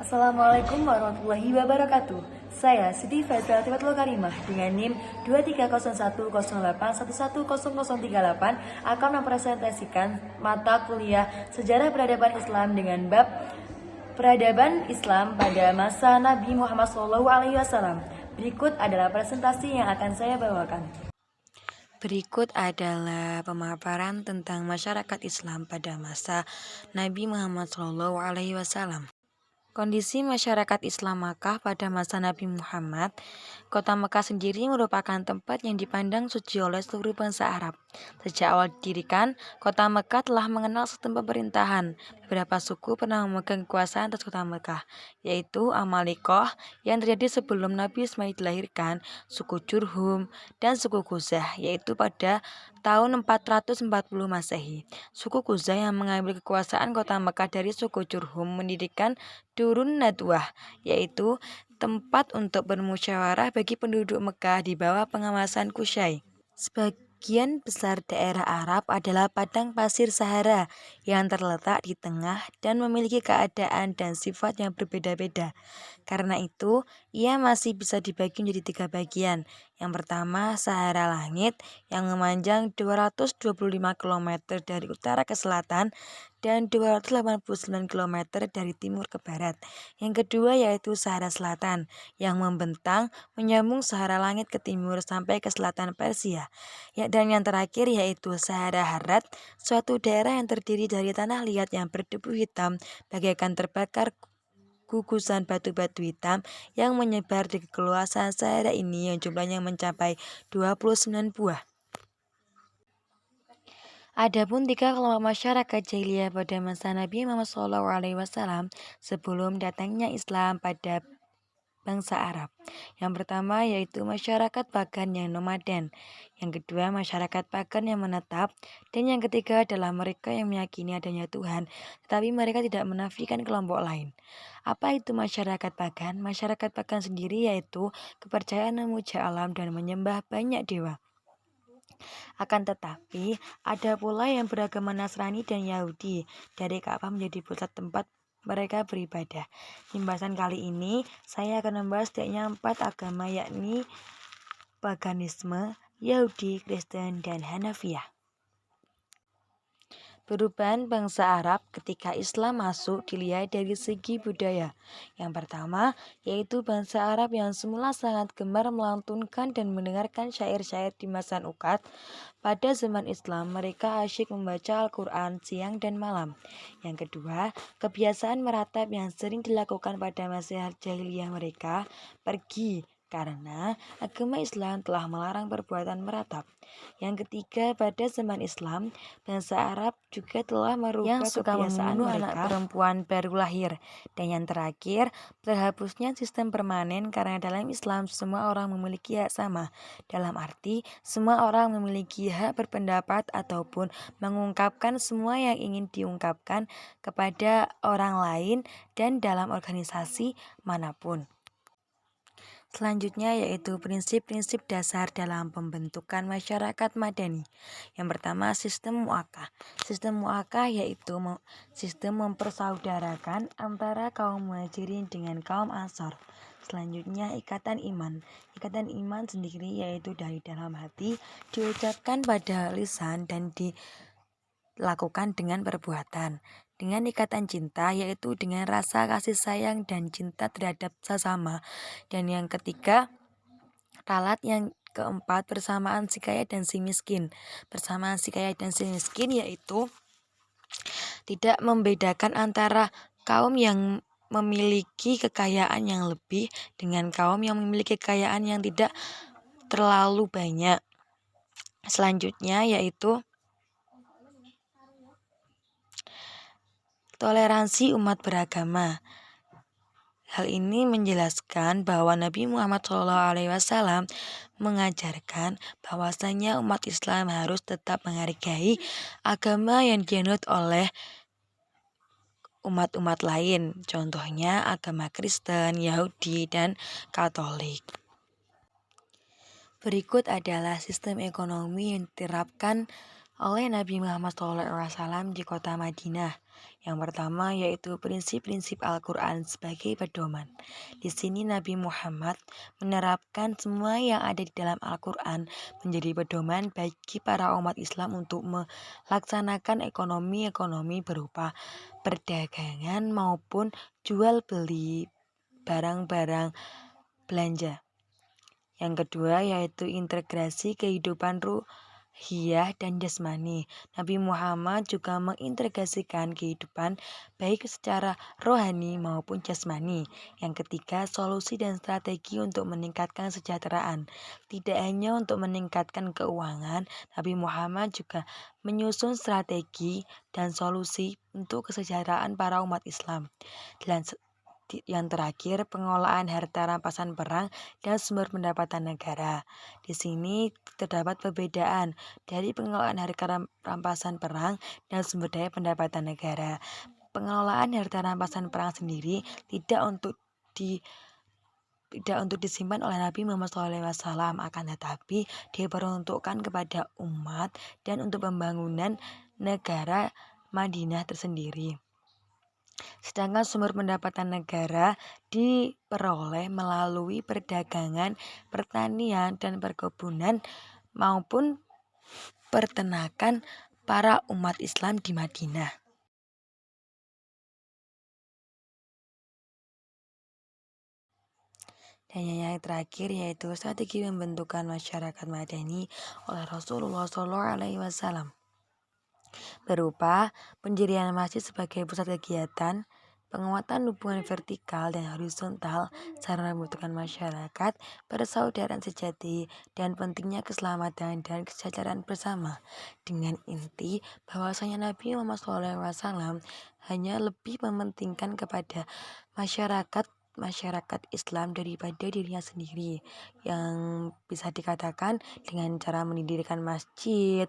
Assalamualaikum warahmatullahi wabarakatuh. Saya Siti Faisal Tifatul Karimah dengan NIM 230108110038 akan mempresentasikan mata kuliah Sejarah Peradaban Islam dengan bab Peradaban Islam pada masa Nabi Muhammad SAW. Berikut adalah presentasi yang akan saya bawakan. Berikut adalah pemaparan tentang masyarakat Islam pada masa Nabi Muhammad SAW. Kondisi masyarakat Islam Makkah pada masa Nabi Muhammad. Kota Mekah sendiri merupakan tempat yang dipandang suci oleh seluruh bangsa Arab. Sejak awal didirikan, kota Mekah telah mengenal sistem pemerintahan. Beberapa suku pernah memegang kekuasaan atas kota Mekah, yaitu Amalikoh yang terjadi sebelum Nabi Ismail dilahirkan, suku Jurhum, dan suku Khuzah, yaitu pada tahun 440 Masehi. Suku Khuzah yang mengambil kekuasaan kota Mekah dari suku Jurhum mendirikan Durun Nadwah, yaitu tempat untuk bermusyawarah bagi penduduk Mekah di bawah pengawasan Qusay. Sebagian besar daerah Arab adalah padang pasir Sahara yang terletak di tengah dan memiliki keadaan dan sifat yang berbeda-beda. Karena itu, ia masih bisa dibagi menjadi 3 bagian. Yang pertama, Sahara Langit yang memanjang 225 km dari utara ke selatan dan 289 km dari timur ke barat. Yang kedua yaitu Sahara Selatan yang membentang menyambung Sahara Langit ke timur sampai ke selatan Persia. Dan yang terakhir yaitu Sahara Harat, suatu daerah yang terdiri dari tanah liat yang berdebu hitam bagaikan terbakar gugusan batu-batu hitam yang menyebar di keluasan Sahara ini yang jumlahnya mencapai 29 buah. Adapun 3 kelompok masyarakat jahiliyah pada masa Nabi Muhammad SAW sebelum datangnya Islam pada bangsa Arab. Yang pertama yaitu masyarakat pagan yang nomaden, yang kedua masyarakat pagan yang menetap, dan yang ketiga adalah mereka yang meyakini adanya Tuhan, tetapi mereka tidak menafikan kelompok lain. Apa itu masyarakat pagan? Masyarakat pagan sendiri yaitu kepercayaan memuja alam dan menyembah banyak dewa. Akan tetapi, ada pula yang beragama Nasrani dan Yahudi. Dari Ka'bah menjadi pusat tempat mereka beribadah. Pembahasan kali ini, saya akan membahas setidaknya 4 agama yakni paganisme, Yahudi, Kristen, dan Hanafiyah. Perubahan bangsa Arab ketika Islam masuk dilihat dari segi budaya. Yang pertama, yaitu bangsa Arab yang semula sangat gemar melantunkan dan mendengarkan syair-syair di Masan Uqad. Pada zaman Islam, mereka asyik membaca Al-Quran siang dan malam. Yang kedua, kebiasaan meratap yang sering dilakukan pada masa jahiliyah mereka pergi karena agama Islam telah melarang perbuatan meratap. Yang ketiga, pada zaman Islam, bangsa Arab juga telah merubah yang suka kebiasaan membunuh mereka, anak perempuan baru lahir. Dan yang terakhir, terhapusnya sistem permanen karena dalam Islam semua orang memiliki hak sama. Dalam arti, semua orang memiliki hak berpendapat ataupun mengungkapkan semua yang ingin diungkapkan kepada orang lain dan dalam organisasi manapun. Selanjutnya yaitu prinsip-prinsip dasar dalam pembentukan masyarakat madani. Yang pertama sistem mu'akkah. Sistem mu'akkah yaitu sistem mempersaudarakan antara kaum muhajirin dengan kaum ansor. Selanjutnya ikatan iman. Ikatan iman sendiri yaitu dari dalam hati diucapkan pada lisan dan dilakukan dengan perbuatan. Dengan ikatan cinta yaitu dengan rasa kasih sayang dan cinta terhadap sesama. Dan yang ketiga, ralat. Yang keempat, persamaan si kaya dan si miskin. Persamaan si kaya dan si miskin yaitu tidak membedakan antara kaum yang memiliki kekayaan yang lebih dengan kaum yang memiliki kekayaan yang tidak terlalu banyak. Selanjutnya yaitu toleransi umat beragama. Hal ini menjelaskan bahwa Nabi Muhammad SAW mengajarkan bahwasanya umat Islam harus tetap menghargai agama yang dianut oleh umat-umat lain, contohnya agama Kristen, Yahudi, dan Katolik. Berikut adalah sistem ekonomi yang diterapkan oleh Nabi Muhammad SAW di kota Madinah. Yang pertama yaitu prinsip-prinsip Al-Quran sebagai pedoman. Di sini Nabi Muhammad menerapkan semua yang ada di dalam Al-Quran menjadi pedoman bagi para umat Islam untuk melaksanakan ekonomi berupa perdagangan maupun jual beli barang-barang belanja. Yang kedua yaitu integrasi kehidupan ruhiyah dan jasmani. Nabi Muhammad juga mengintegrasikan kehidupan baik secara rohani maupun jasmani. Yang ketiga, solusi dan strategi untuk meningkatkan kesejahteraan. Tidak hanya untuk meningkatkan keuangan, Nabi Muhammad juga menyusun strategi dan solusi untuk kesejahteraan para umat Islam. Dan yang terakhir, pengelolaan harta rampasan perang dan sumber pendapatan negara. Di sini terdapat perbedaan dari pengelolaan harta rampasan perang dan sumber daya pendapatan negara. Pengelolaan harta rampasan perang sendiri tidak untuk disimpan oleh Nabi Muhammad SAW, akan tetapi diperuntukkan kepada umat dan untuk pembangunan negara Madinah tersendiri. Sedangkan sumber pendapatan negara diperoleh melalui perdagangan, pertanian, dan perkebunan maupun peternakan para umat Islam di Madinah. Dan yang terakhir yaitu strategi pembentukan masyarakat madani oleh Rasulullah SAW berupa pendirian masjid sebagai pusat kegiatan, penguatan hubungan vertikal dan horizontal, sarana membentukkan masyarakat, persaudaraan sejati, dan pentingnya keselamatan dan kesejahteraan bersama. Dengan inti bahwasanya Nabi Muhammad SAW hanya lebih mementingkan kepada masyarakat Islam daripada dirinya sendiri, yang bisa dikatakan dengan cara mendirikan masjid,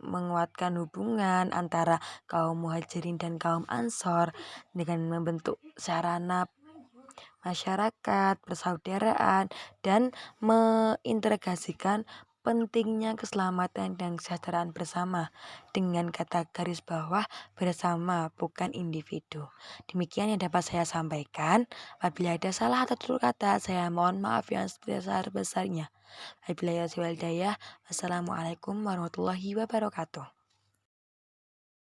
menguatkan hubungan antara kaum muhajirin dan kaum ansor dengan membentuk sarana masyarakat, persaudaraan, dan mengintegrasikan pentingnya keselamatan dan kesejahteraan bersama dengan kata garis bawah bersama, bukan individu. Demikian yang dapat saya sampaikan. Apabila ada salah atau tutur kata, saya mohon maaf yang sebesar-besarnya. Wassalamualaikum warahmatullahi wabarakatuh.